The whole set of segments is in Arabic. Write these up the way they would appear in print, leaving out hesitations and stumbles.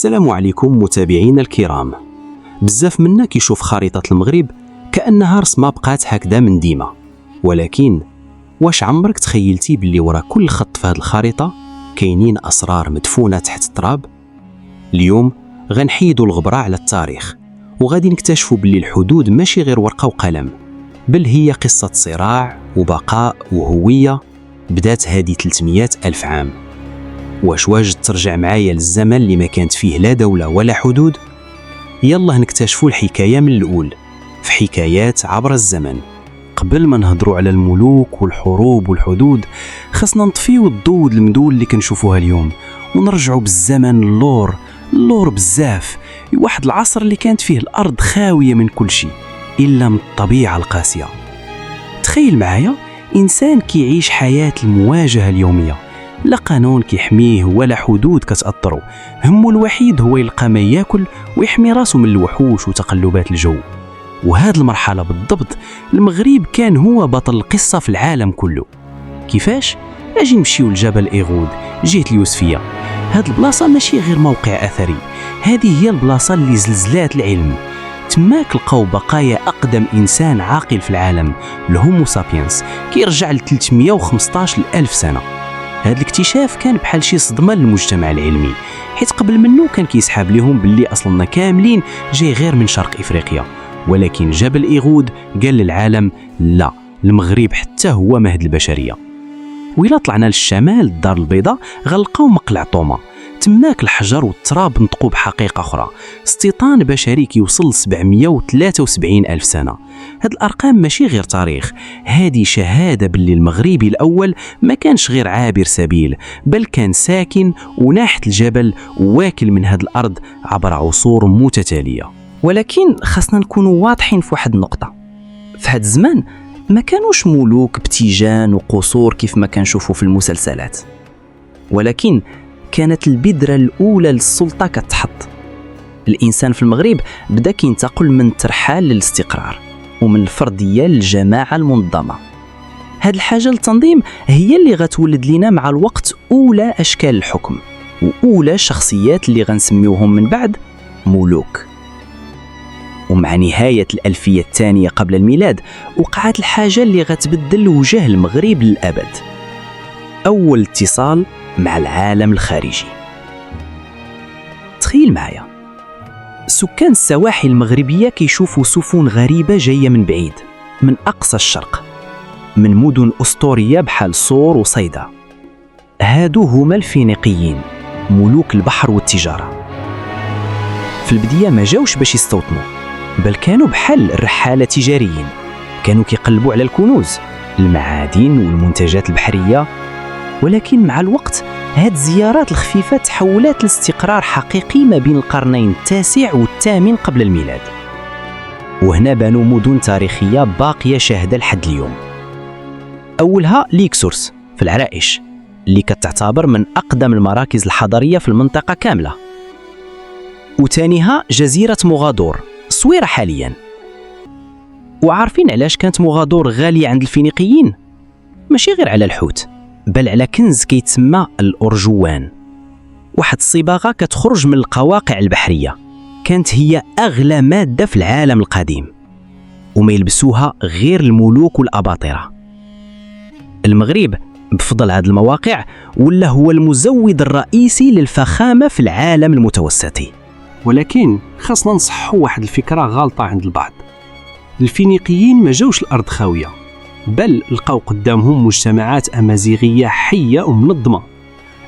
السلام عليكم متابعينا الكرام. بزاف منا كيشوف خريطة المغرب كأنها رسمة بقات هكذا من ديما، ولكن واش عمرك تخيلتي باللي ورا كل خط في هذه الخريطة كاينين أسرار مدفونة تحت التراب؟ اليوم غنحيدوا الغبرة على التاريخ وغادي نكتشفوا باللي الحدود ماشي غير ورقة وقلم، بل هي قصة صراع وبقاء وهوية بدات هذه 300 ألف عام. واش واجد ترجع معايا للزمن اللي ما كانت فيه لا دولة ولا حدود؟ يلا نكتشفوا الحكاية من الأول في حكايات عبر الزمن. قبل ما نهضروا على الملوك والحروب والحدود، خصنا نطفيو الضوء المدول اللي كنشوفوها اليوم ونرجعوا بالزمن اللور بزاف، واحد العصر اللي كانت فيه الأرض خاوية من كل شيء إلا من الطبيعة القاسية. تخيل معايا إنسان كيعيش حياة المواجهة اليومية، لا قانون كيحميه ولا حدود كتأثره، همه الوحيد هو يلقى ما ياكل ويحمي راسه من الوحوش وتقلبات الجو. وهذه المرحلة بالضبط المغرب كان هو بطل القصة في العالم كله. كيفاش؟ أجي نمشيو لجبل إيغود جهة اليوسفية. هاد البلاصة ماشي غير موقع أثري، هذه هي البلاصة اللي زلزلات العلم. تماك لقاو بقايا أقدم إنسان عاقل في العالم، الهومو سابينس، كيرجع ل 315 ألف سنة. هذا الاكتشاف كان بحال شي صدمة للمجتمع العلمي، حيت قبل منه كان كيسحاب لهم باللي أصلنا كاملين جاي غير من شرق إفريقيا. ولكن جبل إيغود قال للعالم لا، المغرب حتى هو مهد البشرية. وإلا طلعنا للشمال الدار البيضاء غنلقاو مقلع طوما، تماك الحجر والتراب نطقوا بحقيقة أخرى، استيطان بشري كيوصل 773 ألف سنة. هاد الأرقام ماشي غير تاريخ، هادي شهادة باللي المغربي الأول ما كانش غير عابر سبيل، بل كان ساكن وناحت الجبل واكل من هاد الأرض عبر عصور متتالية. ولكن خاصنا نكونوا واضحين في واحد النقطة، في هاد الزمان ما كانوش ملوك بتيجان وقصور كيف ما كنشوفوا في المسلسلات، ولكن كانت البذرة الأولى للسلطة كتحط. الإنسان في المغرب بدأ كينتقل من الترحال للاستقرار، ومن الفردية للجماعة المنظمة. هاد الحاجة التنظيم هي اللي غتولد لنا مع الوقت أولى أشكال الحكم وأولى الشخصيات اللي غنسميوهم من بعد ملوك. ومع نهاية الألفية الثانية قبل الميلاد وقعت الحاجة اللي غتبدل وجه المغرب للأبد: أول اتصال مع العالم الخارجي. تخيل معايا سكان السواحل المغربية كيشوفوا سفن غريبة جاية من بعيد، من أقصى الشرق، من مدن أسطورية بحال صور وصيدا. هادو هما الفينيقيين، ملوك البحر والتجارة. في البداية ما جاوش باش يستوطنوا، بل كانوا بحال الرحالة تجاريين، كانوا كيقلبوا على الكنوز، المعادن والمنتجات البحرية. ولكن مع الوقت هاد الزيارات الخفيفة تحولت لاستقرار حقيقي ما بين القرنين التاسع والثامن قبل الميلاد. وهنا بانوا مدن تاريخية باقية شاهدة لحد اليوم. أولها ليكسورس في العرائش، اللي كتعتبر من أقدم المراكز الحضارية في المنطقة كاملة. وثانيها جزيرة موغادور، صويرة حاليا. وعارفين علاش كانت موغادور غالية عند الفينيقيين؟ ماشي غير على الحوت، بل على كنز كيتسمى الأرجوان، واحد الصباغة كتخرج من القواقع البحرية، كانت هي أغلى مادة في العالم القديم، وما يلبسوها غير الملوك والأباطرة. المغرب بفضل هذه المواقع ولا هو المزود الرئيسي للفخامة في العالم المتوسطي. ولكن خاصنا نصحوا واحد الفكرة غالطة عند البعض: الفينيقيين ما جاوش الأرض خاوية، بل لقاو قدامهم مجتمعات أمازيغية حية ومنظمة،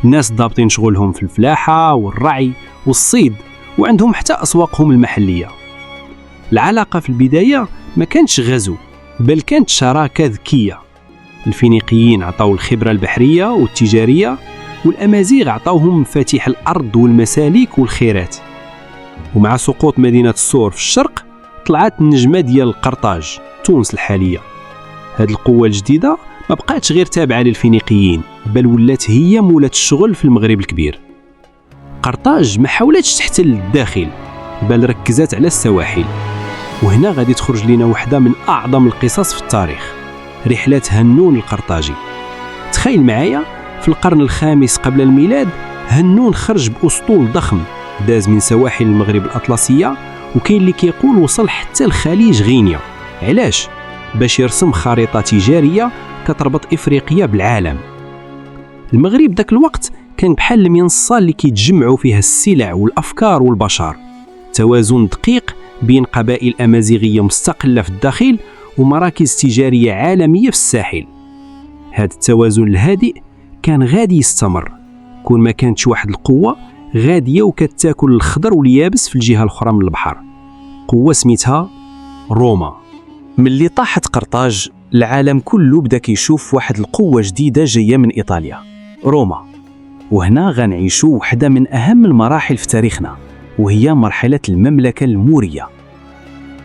الناس ضابطين شغلهم في الفلاحة والرعي والصيد، وعندهم حتى أسواقهم المحلية. العلاقة في البداية ما كانتش غزو، بل كانت شراكة ذكية. الفينيقيين عطاو الخبرة البحرية والتجارية، والأمازيغ عطاوهم مفاتيح الأرض والمسالك والخيرات. ومع سقوط مدينة الصور في الشرق طلعت النجمة ديال قرطاج، تونس الحالية. هذه القوة الجديدة ما بقاتش غير تابعة للفينيقيين، بل ولات هي مولة الشغل في المغرب الكبير. قرطاج ما حاولتش تحتل الداخل، بل ركزت على السواحل. وهنا غادي تخرج لنا واحدة من أعظم القصص في التاريخ، رحلة هنون القرطاجي. تخيل معايا في القرن الخامس قبل الميلاد هنون خرج بأسطول ضخم داز من سواحل المغرب الأطلسية، وكاين اللي كيقول وصل حتى لخليج غينيا. علاش؟ باش يرسم خريطة تجارية كتربط إفريقيا بالعالم. المغرب داك الوقت كان بحال المنصة اللي كيتجمعوا فيها السلع والأفكار والبشر، توازن دقيق بين قبائل أمازيغية مستقلة في الداخل ومراكز تجارية عالمية في الساحل. هذا التوازن الهادئ كان غادي يستمر كون ما كانتش واحد القوة غادية وكتاكل الخضر واليابس في الجهة الأخرى من البحر، قوة سميتها روما. ملي طاحت قرطاج العالم كله بدا كيشوف واحد القوة جديدة جاية من إيطاليا، روما. وهنا غنعيشوا واحدة من أهم المراحل في تاريخنا، وهي مرحلة المملكة المورية.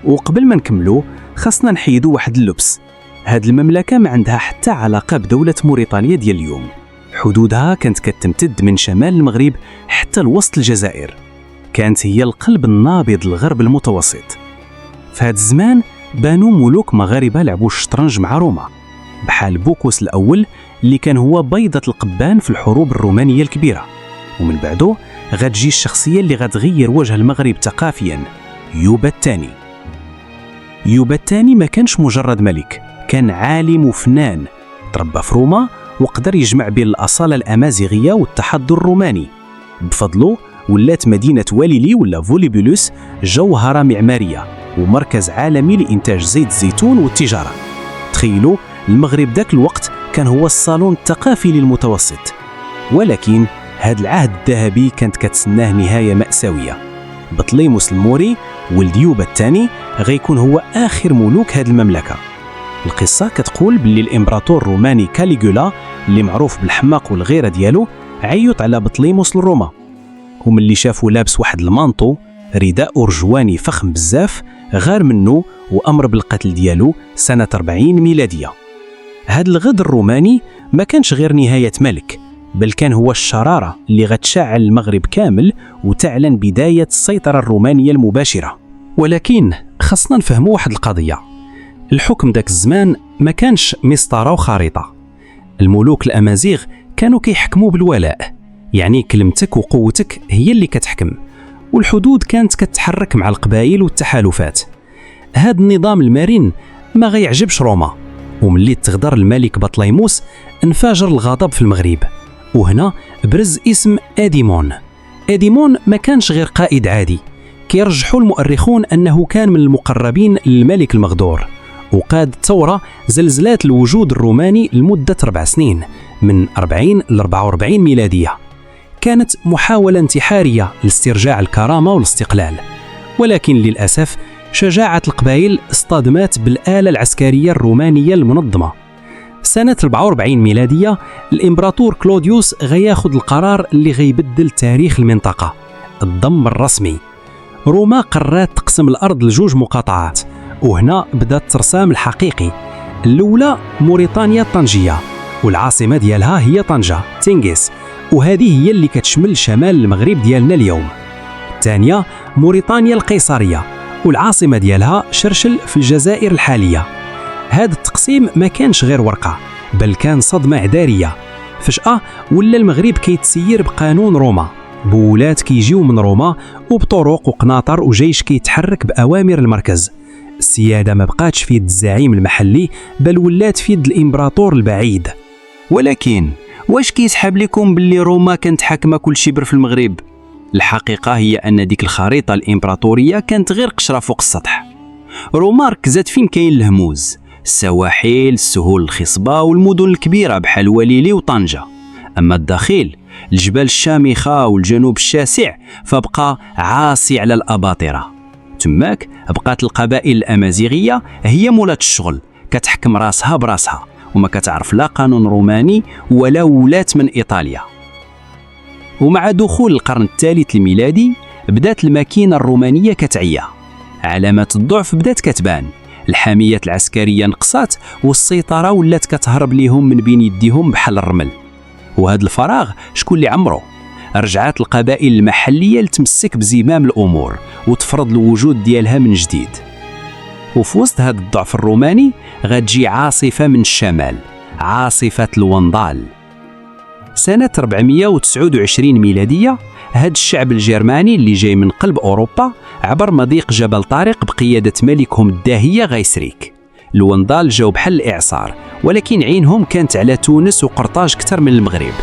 وقبل ما نكملوا خاصنا نحيدوا واحد اللبس، هاد المملكة ما عندها حتى علاقة بدولة موريتانيا ديال اليوم. حدودها كانت كتمتد من شمال المغرب حتى لوسط الجزائر، كانت هي القلب النابض للغرب المتوسط. في هاد الزمان بانوا ملوك مغاربة لعبوا الشطرنج مع روما، بحال بوكوس الأول اللي كان هو بيضة القبان في الحروب الرومانية الكبيرة. ومن بعده غتجي الشخصية اللي غتغير وجه المغرب ثقافيا، يوبا الثاني. يوبا الثاني ما كانش مجرد ملك، كان عالم وفنان، تربى في روما وقدر يجمع بين الأصالة الأمازيغية والتحضر الروماني. بفضله ولات مدينة واليلي ولا فوليبولوس جوهرة معمارية ومركز عالمي لإنتاج زيت الزيتون والتجارة. تخيلوا المغرب ذاك الوقت كان هو الصالون الثقافي للمتوسط. ولكن هذا العهد الذهبي كانت كتسناه نهاية مأساوية. بطليموس الموري ولد يوبا الثاني غيكون هو آخر ملوك هذه المملكة. القصة كتقول باللي الإمبراطور الروماني كاليغولا اللي معروف بالحماق والغيرة ديالو عيط على بطليموس لروما، وملي شافو لابس واحد المانطو رداء أرجواني فخم بزاف غار منه وأمر بالقتل ديالو سنة 40 ميلادية. هاد الغدر الروماني ما كانش غير نهاية ملك، بل كان هو الشرارة اللي غتشعل المغرب كامل وتعلن بداية السيطرة الرومانية المباشرة. ولكن خصنا نفهموا واحد القضية، الحكم داك الزمان ما كانش مسطرة وخريطة. الملوك الأمازيغ كانوا كيحكموا بالولاء، يعني كلمتك وقوتك هي اللي كتحكم، والحدود كانت كتحرك مع القبائل والتحالفات. هذا النظام المرن ما غيعجبش روما، وملي تغدر الملك بطليموس انفجر الغضب في المغرب، وهنا برز اسم أديمون. أديمون ما كانش غير قائد عادي، كيرجحوا المؤرخون أنه كان من المقربين للملك المغدور، وقاد ثورة زلزلات الوجود الروماني لمدة 4 سنين من 40 ل 44 ميلادية. كانت محاولة انتحارية لاسترجاع الكرامة والاستقلال، ولكن للأسف شجاعة القبائل اصطدمت بالآلة العسكرية الرومانية المنظمة. سنة 44 ميلادية الإمبراطور كلوديوس غياخد القرار اللي غيبدل تاريخ المنطقة، الضم الرسمي. روما قررت تقسم الأرض لجوج مقاطعات، وهنا بدأ الترسام الحقيقي. الأولى موريتانيا الطنجية، والعاصمة ديالها هي طنجة تنجيس، وهذه هي اللي كتشمل شمال المغرب ديالنا اليوم. الثانية موريتانيا القيصرية، والعاصمة ديالها شرشل في الجزائر الحالية. هذا التقسيم ما كانش غير ورقة، بل كان صدمة عدارية. فجأة ولا المغرب كيتسير بقانون روما، بولات كيجيو من روما وبطرق وقناطر وجيش كيتحرك بأوامر المركز. السيادة ما بقاتش في يد الزعيم المحلي، بل ولات في يد الإمبراطور البعيد. ولكن واش كيسحب لكم باللي روما كانت حاكمة كل شبر في المغرب؟ الحقيقة هي أن ديك الخريطة الإمبراطورية كانت غير قشرة فوق السطح. روما ركزت فين كاين الهموز، السواحل، السهول الخصبة والمدن الكبيرة بحال وليلي وطنجة. أما الداخل، الجبال الشامخة والجنوب الشاسع، فبقى عاصي على الأباطرة. تماك بقات القبائل الأمازيغية هي مولات الشغل، كتحكم راسها براسها وما كتعرف لا قانون روماني ولا ولاة من إيطاليا. ومع دخول القرن الثالث الميلادي بدات الماكينة الرومانية كتعيا، علامات الضعف بدات كتبان، الحاميات العسكرية نقصات والسيطرة ولات كتهرب ليهم من بين يديهم بحال الرمل. وهذا الفراغ شكون اللي عمره؟ رجعت القبائل المحلية لتمسك بزمام الأمور وتفرض الوجود ديالها من جديد. وفي وسط هذا الضعف الروماني غتجي عاصفة من الشمال، عاصفة الوندال. سنة 429 ميلادية، هاد الشعب الجرماني اللي جاي من قلب أوروبا عبر مضيق جبل طارق بقيادة ملكهم الداهية غيسريك. الوندال جاو بحال الإعصار، ولكن عينهم كانت على تونس وقرطاج كتر من المغرب.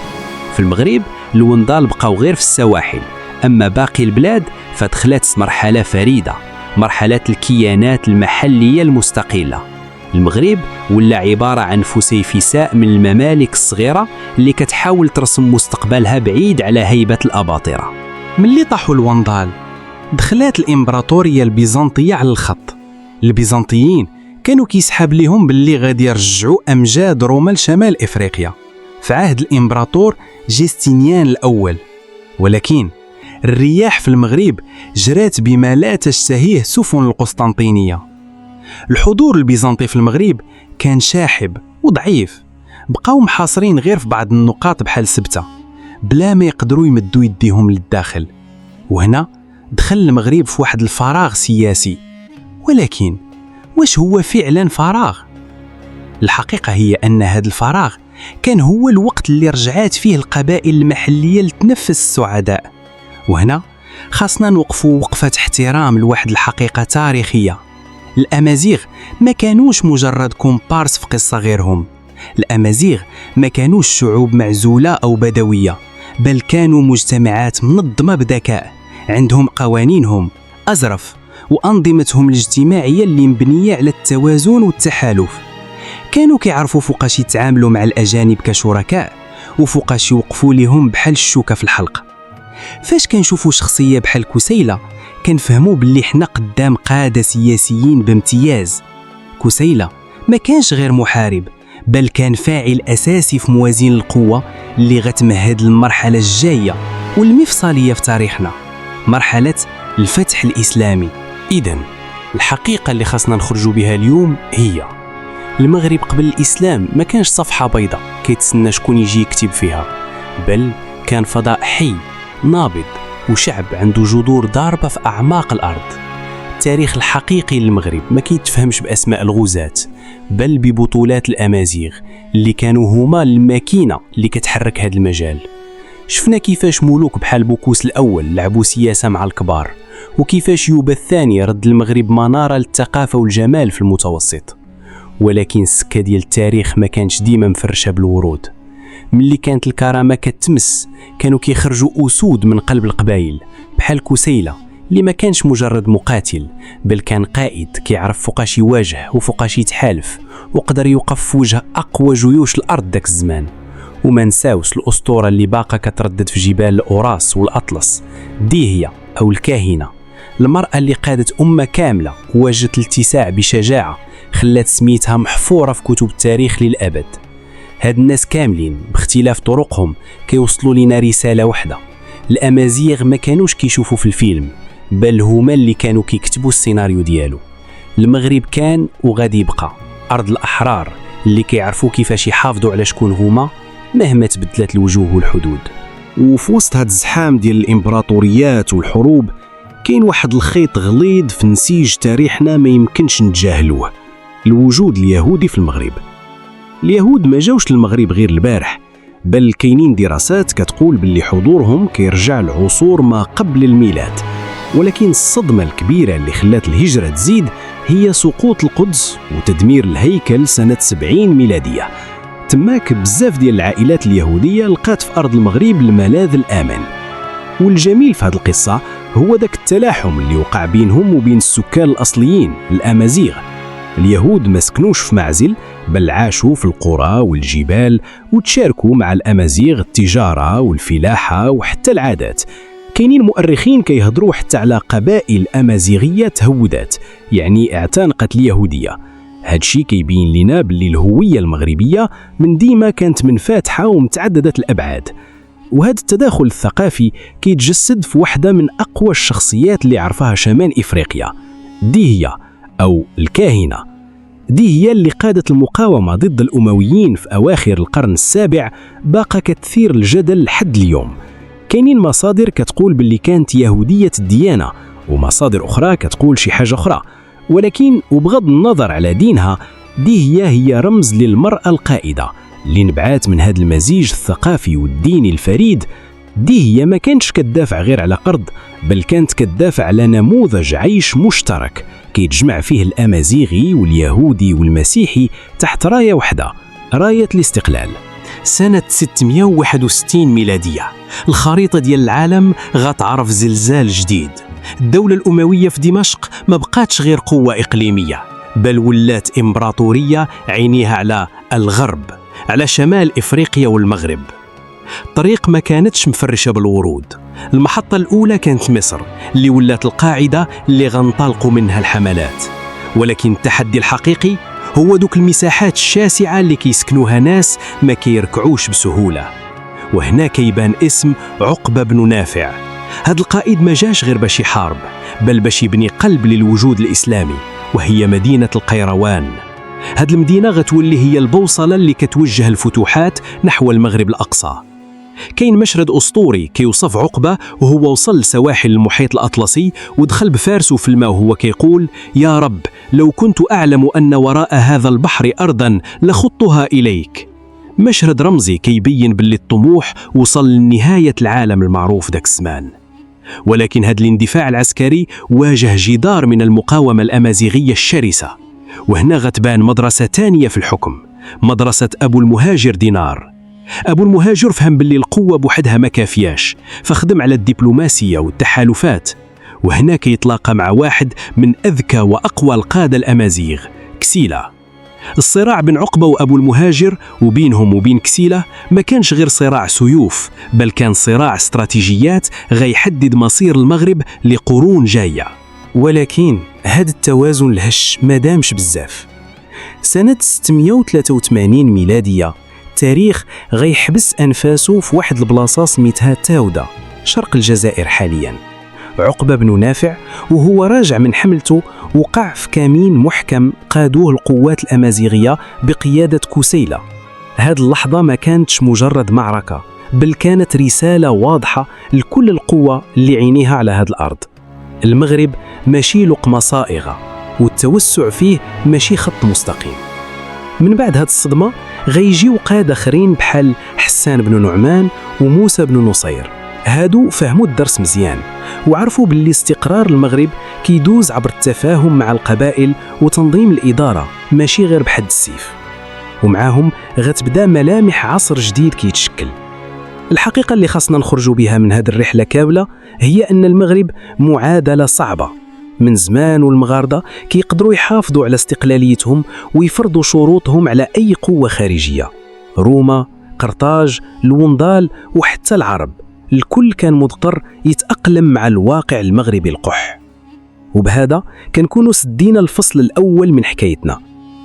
في المغرب الوندال بقاو غير في السواحل، أما باقي البلاد فدخلت مرحلة فريدة، مرحلة الكيانات المحلية المستقلة. المغرب ولا عبارة عن فسيفساء من الممالك الصغيرة اللي كتحاول ترسم مستقبلها بعيد على هيبة الأباطرة. ملي طاحوا الوندال دخلت الإمبراطورية البيزنطية على الخط. البيزنطيين كانوا كيسحاب ليهم باللي غادي يرجعوا أمجاد روما لشمال إفريقيا في عهد الإمبراطور جستينيان الأول، ولكن الرياح في المغرب جرات بما لا تشتهيه سفن القسطنطينية. الحضور البيزنطي في المغرب كان شاحب وضعيف، بقاو محاصرين غير في بعض النقاط بحال سبتة بلا ما يقدروا يمدوا يديهم للداخل. وهنا دخل المغرب في واحد الفراغ سياسي، ولكن واش هو فعلا فراغ؟ الحقيقة هي أن هذا الفراغ كان هو الوقت اللي رجعات فيه القبائل المحلية لتنفس السعداء. وهنا خاصنا نوقفوا وقفة احترام لواحد الحقيقة تاريخية. الأمازيغ ما كانوش مجرد كومبارس في قصة غيرهم. الأمازيغ ما كانوش شعوب معزولة أو بدوية، بل كانوا مجتمعات منظمة بذكاء، عندهم قوانينهم، أزرف، وأنظمتهم الاجتماعية اللي مبنية على التوازن والتحالف. كانوا كيعرفوا فوقاش يتعاملوا مع الأجانب كشركاء، وفوقاش يوقفوا لهم بحال الشوكة في الحلق. فاش كنشوفوا شخصية بحال كسيلة كنفهموا باللي حنا قدام قادة سياسيين بامتياز. كسيلة ما كانش غير محارب، بل كان فاعل أساسي في موازين القوة اللي غتمهد المرحلة الجاية والمفصلية في تاريخنا، مرحلة الفتح الإسلامي. إذن الحقيقة اللي خاصنا نخرجوا بها اليوم هي المغرب قبل الإسلام ما كانش صفحة بيضاء كيتسنى شكون يجي يكتب فيها، بل كان فضاء حي نابض وشعب عنده جذور ضاربة في أعماق الأرض. التاريخ الحقيقي للمغرب ما كيتفهمش بأسماء الغزاة، بل ببطولات الأمازيغ اللي كانوا هما الماكينة اللي كتحرك هذا المجال. شفنا كيفاش ملوك بحال بوكوس الأول لعبوا سياسة مع الكبار، وكيفاش يوبا الثاني رد المغرب منارة للثقافة والجمال في المتوسط. ولكن السكة ديال التاريخ ما كانش ديما مفرشة بالورود. ملي كانت الكرامة كتمس كانوا كيخرجوا أسود من قلب القبائل بحال كسيلة اللي ما كانش مجرد مقاتل، بل كان قائد كيعرف فوقاش يواجه وفوقاش يتحالف، وقدر يوقف في وجه أقوى جيوش الأرض داك الزمان. وما نساوش الأسطورة اللي باقا كتردد في جبال الأوراس والأطلس، دي هي أو الكاهنة، المرأة اللي قادت أمة كاملة وواجهت الاتساع بشجاعة خلات سميتها محفورة في كتب التاريخ للأبد. هاد الناس كاملين باختلاف طرقهم كيوصلوا لنا رسالة واحدة: الأمازيغ ما كانوش كيشوفوا في الفيلم، بل هما اللي كانوا كيكتبوا السيناريو ديالو. المغرب كان وغادي يبقى أرض الأحرار اللي كيعرفوا كيفاش يحافظوا على شكون هما مهما تبدلت الوجوه والحدود. وفي وسط هاد الزحام ديال الإمبراطوريات والحروب كاين واحد الخيط غليظ في نسيج تاريخنا ما يمكنش نتجاهلوه: الوجود اليهودي في المغرب. اليهود ما جاوش للمغرب غير البارح، بل كاينين دراسات كتقول باللي حضورهم كيرجع لعصور ما قبل الميلاد. ولكن الصدمة الكبيرة اللي خلات الهجرة تزيد هي سقوط القدس وتدمير الهيكل سنة 70 ميلادية. تماك بزاف ديال العائلات اليهودية لقات في أرض المغرب الملاذ الآمن. والجميل في هذه القصة هو ذاك التلاحم اللي وقع بينهم وبين السكان الأصليين الأمازيغ. اليهود ما سكنوش في معزل، بل عاشوا في القرى والجبال وتشاركوا مع الأمازيغ التجارة والفلاحة وحتى العادات. كاينين مؤرخين كيهضروا حتى على قبائل أمازيغية تهودات، يعني اعتنقت اليهودية. هادشي كيبين لنا باللي الهوية المغربية من ديما كانت منفتحة ومتعددة الأبعاد. وهذا التداخل الثقافي كيتجسد في واحدة من أقوى الشخصيات اللي عرفها شمال إفريقيا، دي هي أو الكاهنة. دي هي اللي قادت المقاومة ضد الأمويين في أواخر القرن السابع، باقى كتثير الجدل لحد اليوم. كاينين مصادر كتقول باللي كانت يهودية الديانة، ومصادر أخرى كتقول شي حاجة أخرى. ولكن وبغض النظر على دينها، دي هي رمز للمرأة القائدة اللي نبعات من هذا المزيج الثقافي والديني الفريد. دي هي ما كانتش كتدافع غير على أرض، بل كانت كتدافع على نموذج عيش مشترك كيتجمع فيه الأمازيغي واليهودي والمسيحي تحت راية واحدة، راية الاستقلال. سنة 661 ميلادية الخريطة ديال العالم غتعرف زلزال جديد. الدولة الأموية في دمشق ما بقاتش غير قوة إقليمية، بل ولات إمبراطورية عينيها على الغرب، على شمال إفريقيا والمغرب. الطريق ما كانتش مفرشة بالورود. المحطة الأولى كانت مصر اللي ولات القاعدة اللي غنطلقوا منها الحملات، ولكن التحدي الحقيقي هو دوك المساحات الشاسعة اللي كيسكنوها ناس ما كيركعوش بسهولة. وهنا كيبان اسم عقبة بن نافع. هاد القائد ما جاش غير باش يحارب، بل باش يبني قلب للوجود الإسلامي، وهي مدينة القيروان. هاد المدينة غتولي هي البوصلة اللي كتوجه الفتوحات نحو المغرب الأقصى. كاين مشهد أسطوري كيوصف عقبة وهو وصل لسواحل المحيط الأطلسي ودخل بفارسه في الماء وهو كيقول: يا رب لو كنت أعلم أن وراء هذا البحر أرضا لخطها إليك. مشهد رمزي كيبين باللي الطموح وصل لنهاية العالم المعروف داك الزمان. ولكن هذا الاندفاع العسكري واجه جدار من المقاومة الأمازيغية الشرسة. وهنا غتبان مدرسة تانية في الحكم، مدرسة أبو المهاجر دينار. أبو المهاجر فهم باللي القوة بوحدها ما كافياش، فخدم على الدبلوماسية والتحالفات. وهنا كيتلاقى مع واحد من أذكى وأقوى القادة الأمازيغ، كسيلة. الصراع بين عقبة وأبو المهاجر وبينهم وبين كسيلة ما كانش غير صراع سيوف، بل كان صراع استراتيجيات غيحدد مصير المغرب لقرون جاية. ولكن هذا التوازن الهش ما دامش بزاف. سنة 683 ميلادية التاريخ غيحبس أنفاسه في واحد البلاصة سميتها تاودة شرق الجزائر حاليا. عقبة بن نافع وهو راجع من حملته وقع في كمين محكم قادوه القوات الأمازيغية بقيادة كسيلة. هذه اللحظة ما كانتش مجرد معركة، بل كانت رسالة واضحة لكل القوة اللي عينيها على هذه الأرض. المغرب ماشي لقمة صائغة، والتوسع فيه ماشي خط مستقيم. من بعد هذه الصدمة غيجيو قادة آخرين بحال حسان بن نعمان وموسى بن نصير. هادو فهموا الدرس مزيان وعرفوا باللي استقرار المغرب كيدوز عبر التفاهم مع القبائل وتنظيم الإدارة، ماشي غير بحد السيف. ومعاهم غتبدا ملامح عصر جديد كيتشكل. الحقيقة اللي خاصنا نخرجوا بها من هذه الرحلة كاملة هي أن المغرب معادلة صعبة. من زمان والمغارضة كيقدروا يحافظوا على استقلاليتهم ويفرضوا شروطهم على أي قوة خارجية. روما، قرطاج، الوندال وحتى العرب، الكل كان مضطر يتأقلم مع الواقع المغربي القح. وبهذا كنكونوا سدينا الفصل الأول من حكايتنا.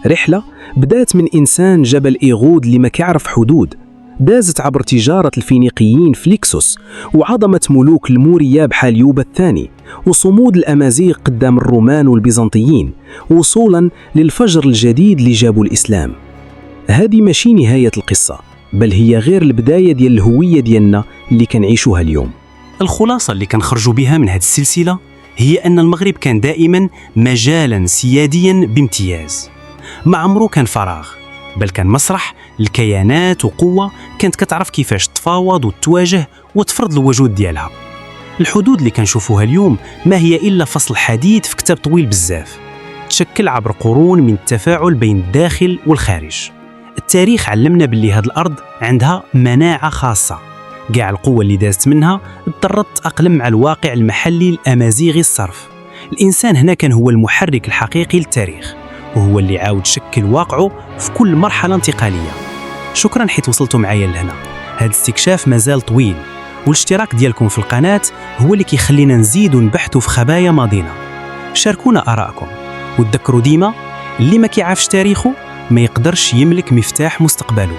رحلة بدأت من إنسان جبل إيغود اللي ما كيعرف حدود، دازت عبر تجارة الفينيقيين في ليكسوس وعظمة ملوك الموريا بحال يوبا الثاني، وصمود الأمازيغ قدام الرومان والبيزنطيين، وصولا للفجر الجديد اللي جابوا الإسلام. هذه ماشي نهاية القصة، بل هي غير البداية ديال الهوية ديالنا اللي كنعيشوها اليوم. الخلاصة اللي كنخرجوا بها من هذه السلسلة هي أن المغرب كان دائما مجالا سياديا بامتياز. ما عمره كان فراغ، بل كان مسرح الكيانات وقوة كانت كتعرف كيفاش تفاوض وتواجه وتفرض الوجود ديالها. الحدود اللي كنشوفوها اليوم ما هي إلا فصل حديد في كتاب طويل بزاف، تشكل عبر قرون من التفاعل بين الداخل والخارج. التاريخ علمنا باللي هذه الأرض عندها مناعة خاصة. قاع القوة اللي دازت منها اضطرت تأقلم مع الواقع المحلي الأمازيغي الصرف. الإنسان هنا كان هو المحرك الحقيقي للتاريخ، وهو اللي عاود شكل واقعه في كل مرحلة انتقالية. شكرا حيت وصلتوا معايا لهنا. هذا الاستكشاف مازال طويل، والاشتراك ديالكم في القناة هو اللي كيخلينا نزيدوا نبحثوا في خبايا ماضينا. شاركونا آراءكم، وتذكروا ديما اللي ما كيعرفش تاريخه ما يقدرش يملك مفتاح مستقبله.